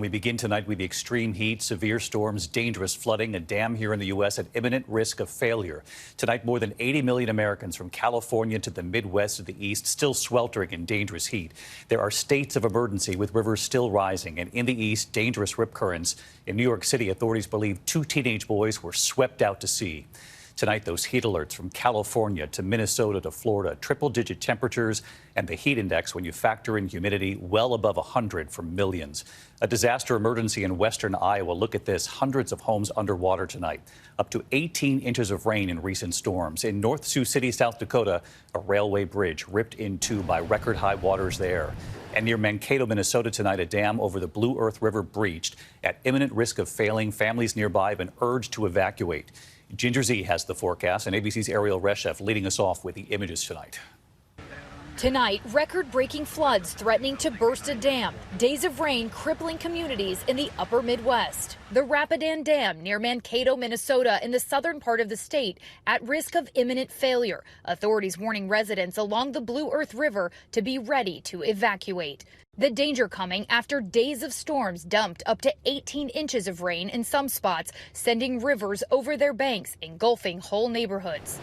We begin tonight with the extreme heat, severe storms, dangerous flooding, a dam here in the U.S. at imminent risk of failure. Tonight, more than 80 million Americans from California to the Midwest to the East still sweltering in dangerous heat. There are states of emergency with rivers still rising, and in the East, dangerous rip currents. In New York City, authorities believe 2 teenage boys were swept out to sea. Tonight, those heat alerts from California to Minnesota to Florida, triple-digit temperatures and the heat index when you factor in humidity well above 100 for millions. A disaster emergency in western Iowa. Look at this. Hundreds of homes underwater tonight. Up to 18 inches of rain in recent storms. In North Sioux City, South Dakota, a railway bridge ripped in two by record-high waters there. And near Mankato, Minnesota tonight, a dam over the Blue Earth River breached. At imminent risk of failing, families nearby have been urged to evacuate. Ginger Z has the forecast, and ABC's Ariel Reshef leading us off with the images tonight. Tonight, record-breaking floods threatening to burst a dam. Days of rain crippling communities in the upper Midwest. The Rapidam Dam near Mankato, Minnesota, in the southern part of the state, at risk of imminent failure. Authorities warning residents along the Blue Earth River to be ready to evacuate. The danger coming after days of storms dumped up to 18 inches of rain in some spots, sending rivers over their banks, engulfing whole neighborhoods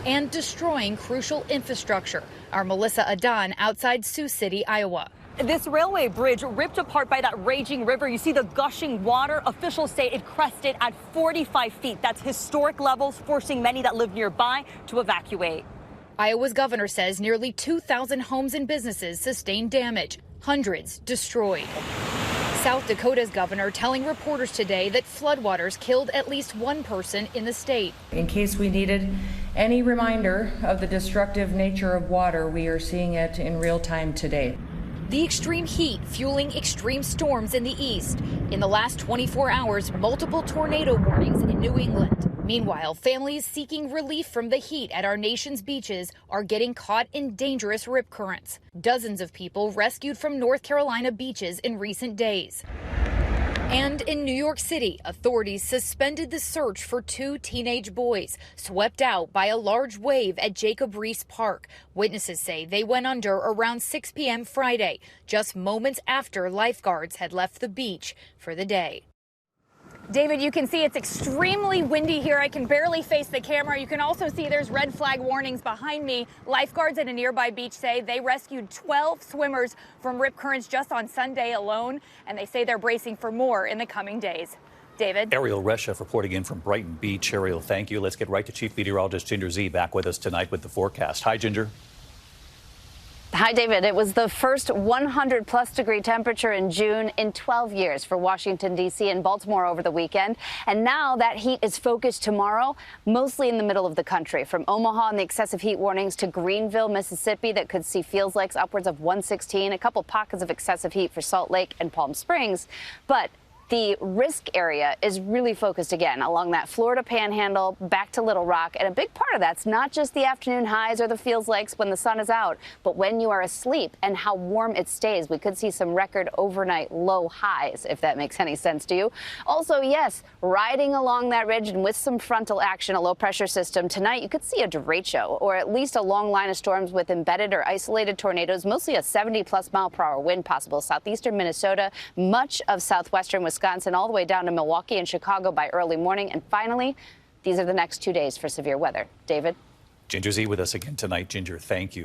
and destroying crucial infrastructure. Our Melissa Adan outside Sioux City, Iowa. This railway bridge ripped apart by that raging river. You see the gushing water. Officials say it crested at 45 feet. That's historic levels, forcing many that live nearby to evacuate. Iowa's governor says nearly 2,000 homes and businesses sustained damage, hundreds destroyed. South Dakota's governor telling reporters today that floodwaters killed at least one person in the state. In case we needed any reminder of the destructive nature of water, we are seeing it in real time today. The extreme heat fueling extreme storms in the east. In the last 24 hours, multiple tornado warnings in New England. Meanwhile, families seeking relief from the heat at our nation's beaches are getting caught in dangerous rip currents. Dozens of people rescued from North Carolina beaches in recent days. And in New York City, authorities suspended the search for 2 teenage boys swept out by a large wave at Jacob Riis Park. Witnesses say they went under around 6 p.m. Friday, just moments after lifeguards had left the beach for the day. David, you can see it's extremely windy here. I can barely face the camera. You can also see there's red flag warnings behind me. Lifeguards at a nearby beach say they rescued 12 swimmers from rip currents just on Sunday alone, and they say they're bracing for more in the coming days. David? Ariel Reshef reporting in from Brighton Beach. Ariel, thank you. Let's get right to Chief Meteorologist Ginger Z back with us tonight with the forecast. Hi, Ginger. Hi, David. It was the first 100-plus degree temperature in June in 12 years for Washington, D.C. and Baltimore over the weekend. And now that heat is focused tomorrow, mostly in the middle of the country, from Omaha and the excessive heat warnings to Greenville, Mississippi, that could see feels likes upwards of 116, a couple pockets of excessive heat for Salt Lake and Palm Springs. But the risk area is really focused again along that Florida panhandle back to Little Rock. And a big part of that's not just the afternoon highs or the feels likes when the sun is out, but when you are asleep and how warm it stays. We could see some record overnight low highs, if that makes any sense to you. Also, yes, riding along that ridge and with some frontal action, a low pressure system tonight, you could see a derecho or at least a long line of storms with embedded or isolated tornadoes, mostly a 70-plus mile-per-hour wind possible. Southeastern Minnesota, much of southwestern Wisconsin, all the way down to Milwaukee and Chicago by early morning. And finally, these are the next 2 days for severe weather. David? Ginger Z with us again tonight. Ginger, thank you.